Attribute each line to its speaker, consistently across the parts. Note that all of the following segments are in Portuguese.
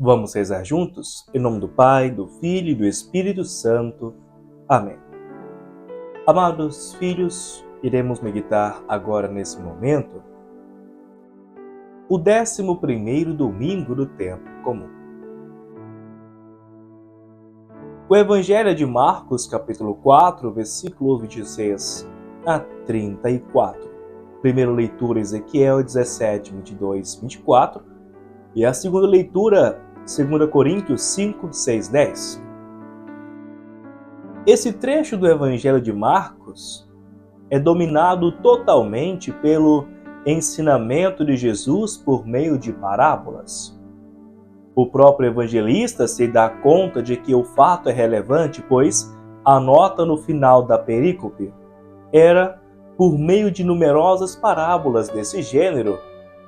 Speaker 1: Vamos rezar juntos? Em nome do Pai, do Filho e do Espírito Santo. Amém. Amados filhos, iremos meditar agora nesse momento o 11º domingo do tempo comum. O Evangelho de Marcos, capítulo 4, versículos 26 a 34. Primeira leitura, Ezequiel 17, 22, 24. E a segunda leitura, 2 Coríntios 5, 6, 10. Esse trecho do Evangelho de Marcos é dominado totalmente pelo ensinamento de Jesus por meio de parábolas. O próprio evangelista se dá conta de que o fato é relevante, pois anota no final da perícope: era por meio de numerosas parábolas desse gênero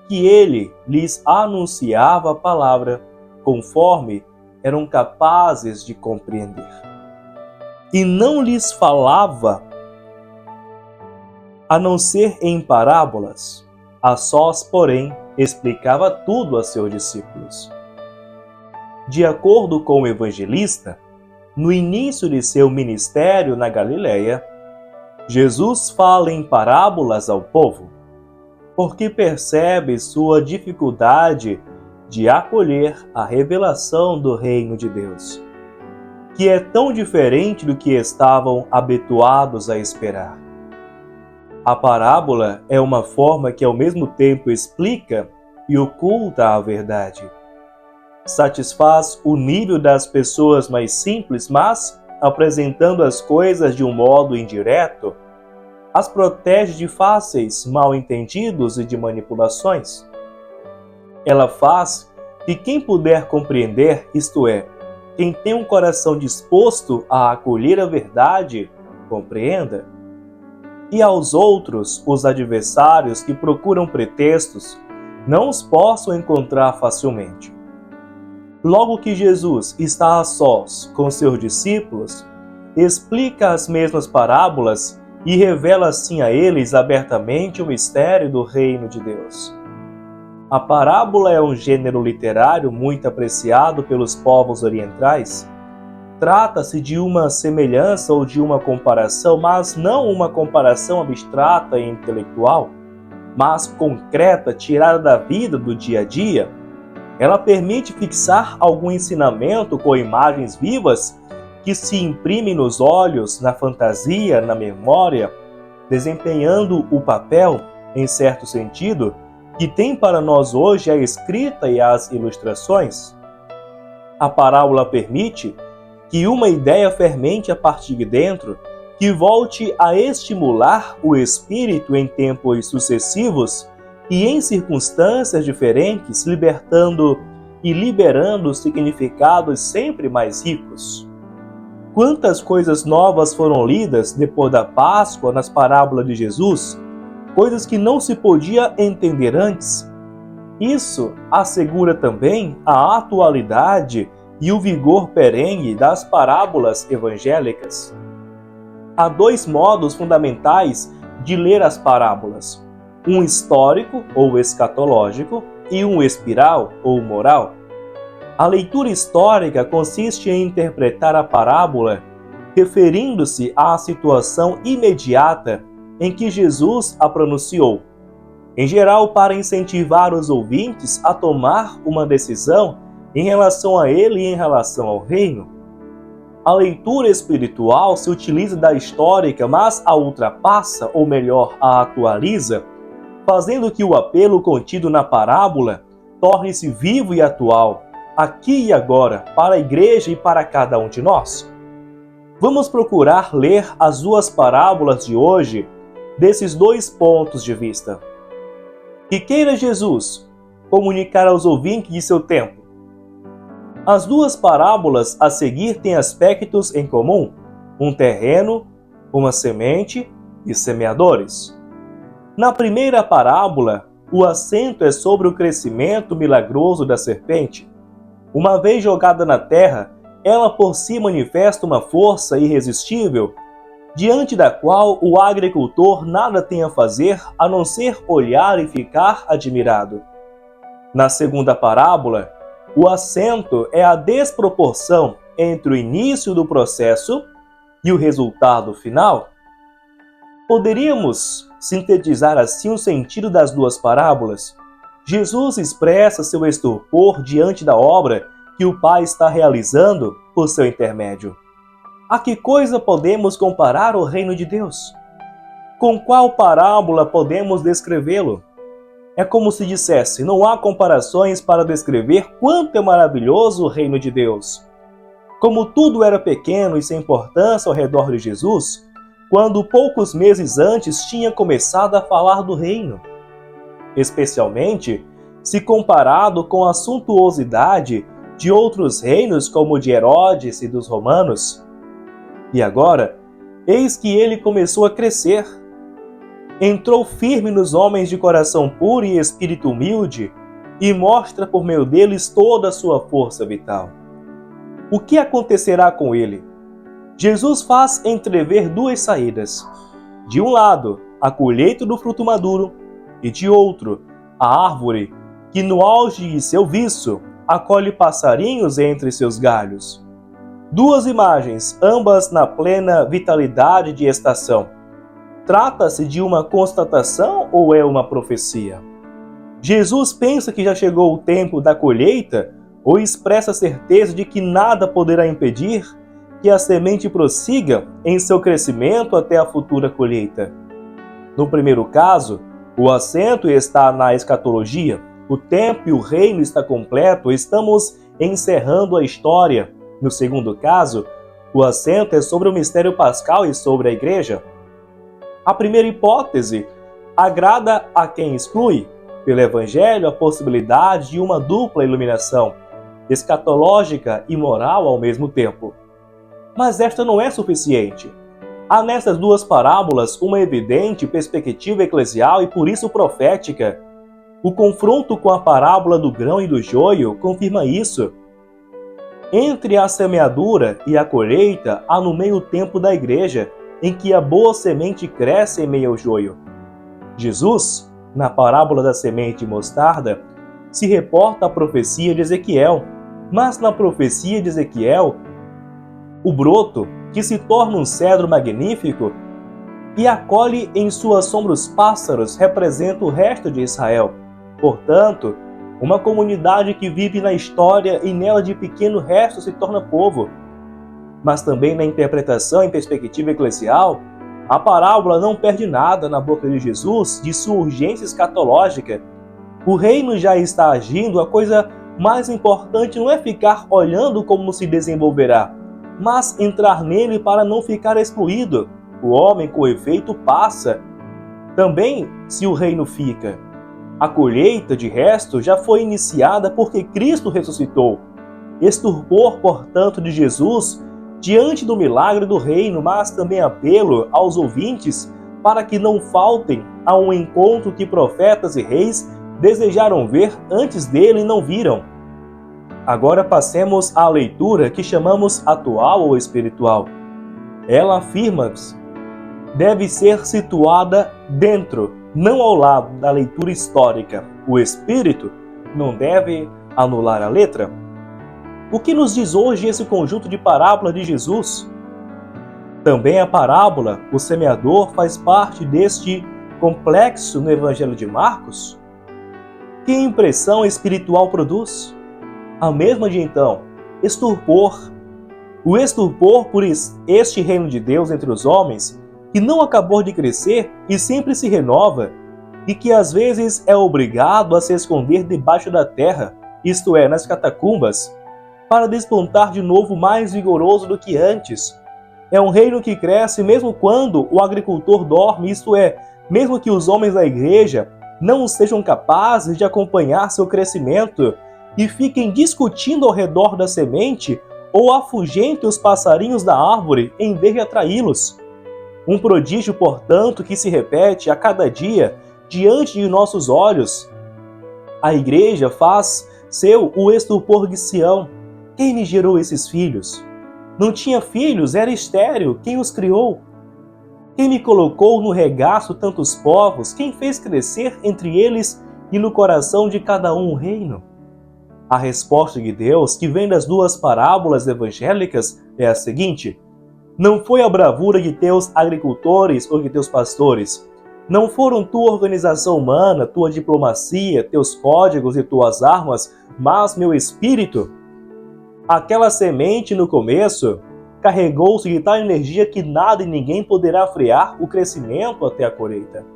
Speaker 1: que ele lhes anunciava a palavra, conforme eram capazes de compreender. E não lhes falava a não ser em parábolas. A sós, porém, explicava tudo a seus discípulos. De acordo com o evangelista, no início de seu ministério na Galileia, Jesus fala em parábolas ao povo, porque percebe sua dificuldade de acolher a revelação do reino de Deus, que é tão diferente do que estavam habituados a esperar. A parábola é uma forma que ao mesmo tempo explica e oculta a verdade. Satisfaz o nível das pessoas mais simples, mas, apresentando as coisas de um modo indireto, as protege de fáceis mal-entendidos e de manipulações. Ela faz que quem puder compreender, isto é, quem tem um coração disposto a acolher a verdade, compreenda. E aos outros, os adversários que procuram pretextos, não os possam encontrar facilmente. Logo que Jesus está a sós com seus discípulos, explica as mesmas parábolas e revela assim a eles abertamente o mistério do reino de Deus. A parábola é um gênero literário muito apreciado pelos povos orientais. Trata-se de uma semelhança ou de uma comparação, mas não uma comparação abstrata e intelectual, mas concreta, tirada da vida do dia a dia. Ela permite fixar algum ensinamento com imagens vivas que se imprimem nos olhos, na fantasia, na memória, desempenhando o papel, em certo sentido, que tem para nós hoje a escrita e as ilustrações. A parábola permite que uma ideia fermente a partir de dentro, que volte a estimular o espírito em tempos sucessivos e em circunstâncias diferentes, libertando e liberando significados sempre mais ricos. Quantas coisas novas foram lidas depois da Páscoa nas parábolas de Jesus, coisas que não se podia entender antes. Isso assegura também a atualidade e o vigor perene das parábolas evangélicas. Há dois modos fundamentais de ler as parábolas: um histórico ou escatológico e um espiral ou moral. A leitura histórica consiste em interpretar a parábola referindo-se à situação imediata em que Jesus a pronunciou, em geral para incentivar os ouvintes a tomar uma decisão em relação a ele e em relação ao reino. A leitura espiritual se utiliza da histórica, mas a ultrapassa, ou melhor, a atualiza, fazendo que o apelo contido na parábola torne-se vivo e atual, aqui e agora, para a igreja e para cada um de nós. Vamos procurar ler as duas parábolas de hoje desses dois pontos de vista. Que queira Jesus comunicar aos ouvintes de seu tempo. As duas parábolas a seguir têm aspectos em comum: um terreno, uma semente e semeadores. Na primeira parábola, o acento é sobre o crescimento milagroso da serpente. Uma vez jogada na terra, ela por si manifesta uma força irresistível, diante da qual o agricultor nada tem a fazer a não ser olhar e ficar admirado. Na segunda parábola, O acento é a desproporção entre o início do processo e o resultado final. Poderíamos sintetizar assim o sentido das duas parábolas? Jesus expressa seu estupor diante da obra que o Pai está realizando por seu intermédio. A que coisa podemos comparar o reino de Deus? Com qual parábola podemos descrevê-lo? É como se dissesse, não há comparações para descrever quanto é maravilhoso o reino de Deus. Como tudo era pequeno e sem importância ao redor de Jesus, quando poucos meses antes tinha começado a falar do reino. Especialmente se comparado com a suntuosidade de outros reinos como o de Herodes e dos romanos. E agora, eis que ele começou a crescer. Entrou firme nos homens de coração puro e espírito humilde e mostra por meio deles toda a sua força vital. O que acontecerá com ele? Jesus faz entrever duas saídas. De um lado, a colheita do fruto maduro, e de outro, a árvore que no auge de seu viço acolhe passarinhos entre seus galhos. Duas imagens, ambas na plena vitalidade de estação. Trata-se de uma constatação ou é uma profecia? Jesus pensa que já chegou o tempo da colheita ou expressa a certeza de que nada poderá impedir que a semente prossiga em seu crescimento até a futura colheita? No primeiro caso, o acento está na escatologia. O tempo e o reino está completo, estamos encerrando a história. No segundo caso, o acento é sobre o mistério pascal e sobre a igreja. A primeira hipótese agrada a quem exclui, pelo Evangelho, a possibilidade de uma dupla iluminação, escatológica e moral ao mesmo tempo. Mas esta não é suficiente. Há nessas duas parábolas uma evidente perspectiva eclesial e por isso profética. O confronto com a parábola do grão e do joio confirma isso. Entre a semeadura e a colheita há no meio o tempo da igreja, em que a boa semente cresce em meio ao joio. Jesus, na parábola da semente mostarda, se reporta à profecia de Ezequiel, mas na profecia de Ezequiel, o broto, que se torna um cedro magnífico e acolhe em sua sombra os pássaros, representa o resto de Israel. Portanto, uma comunidade que vive na história e nela de pequeno resto se torna povo. Mas também na interpretação em perspectiva eclesial, a parábola não perde nada na boca de Jesus de sua urgência escatológica. O reino já está agindo, a coisa mais importante não é ficar olhando como se desenvolverá, mas entrar nele para não ficar excluído. O homem, com efeito, passa. Também se o reino fica. A colheita, de resto, já foi iniciada porque Cristo ressuscitou. Estupor, portanto, de Jesus diante do milagre do reino, mas também apelo aos ouvintes para que não faltem a um encontro que profetas e reis desejaram ver antes dele e não viram. Agora passemos à leitura que chamamos atual ou espiritual. Ela afirma-se deve ser situada dentro, não ao lado da leitura histórica. O espírito não deve anular a letra. O que nos diz hoje esse conjunto de parábolas de Jesus? Também a parábola, o semeador, faz parte deste complexo no Evangelho de Marcos? Que impressão espiritual produz? A mesma de então, estupor. O estupor por este reino de Deus entre os homens, que não acabou de crescer e sempre se renova, e que às vezes é obrigado a se esconder debaixo da terra, isto é, nas catacumbas, para despontar de novo mais vigoroso do que antes. É um reino que cresce mesmo quando o agricultor dorme, isto é, mesmo que os homens da igreja não sejam capazes de acompanhar seu crescimento e fiquem discutindo ao redor da semente ou afugentem os passarinhos da árvore em vez de atraí-los. Um prodígio, portanto, que se repete a cada dia diante de nossos olhos. A igreja faz seu o estupor de Sião. Quem me gerou esses filhos? Não tinha filhos, era estéril. Quem os criou? Quem me colocou no regaço tantos povos? Quem fez crescer entre eles e no coração de cada um reino? A resposta de Deus, que vem das duas parábolas evangélicas, é a seguinte: não foi a bravura de teus agricultores ou de teus pastores, não foram tua organização humana, tua diplomacia, teus códigos e tuas armas, mas meu espírito. Aquela semente no começo carregou-se de tal energia que nada e ninguém poderá frear o crescimento até a colheita.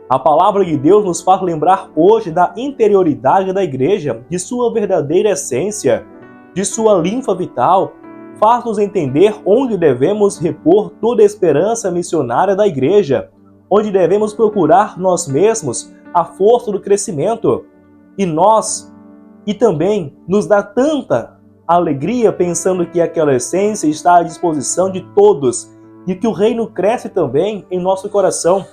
Speaker 1: A palavra de Deus nos faz lembrar hoje da interioridade da igreja, de sua verdadeira essência, de sua linfa vital, faz-nos entender onde devemos repor toda a esperança missionária da igreja, onde devemos procurar nós mesmos a força do crescimento. E também nos dá tanta alegria pensando que aquela essência está à disposição de todos e que o reino cresce também em nosso coração.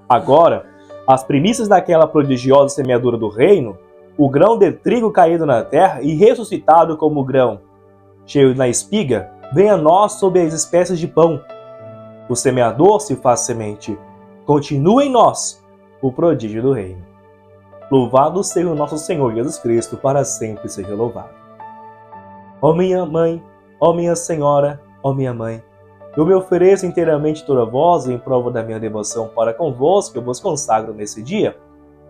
Speaker 1: Agora, as primícias daquela prodigiosa semeadura do reino, o grão de trigo caído na terra e ressuscitado como grão, cheio na espiga, vem a nós sob as espécies de pão. O semeador se faz semente. Continua em nós o prodígio do reino. Louvado seja o nosso Senhor Jesus Cristo, para sempre seja louvado. Ó minha mãe, ó minha senhora, ó minha mãe, eu me ofereço inteiramente toda vós em prova da minha devoção para convosco, que eu vos consagro nesse dia.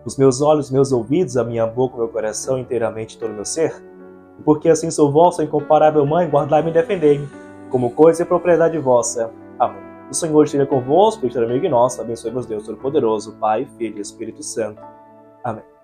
Speaker 1: Os meus olhos, meus ouvidos, a minha boca, o meu coração, inteiramente todo o meu ser. Porque assim sou vossa incomparável mãe, guardai-me e defendei-me, como coisa e propriedade vossa. Amém. O Senhor esteja convosco, esteja amigo em nós, abençoe-vos Deus Todo-Poderoso, Pai, Filho e Espírito Santo. Amém.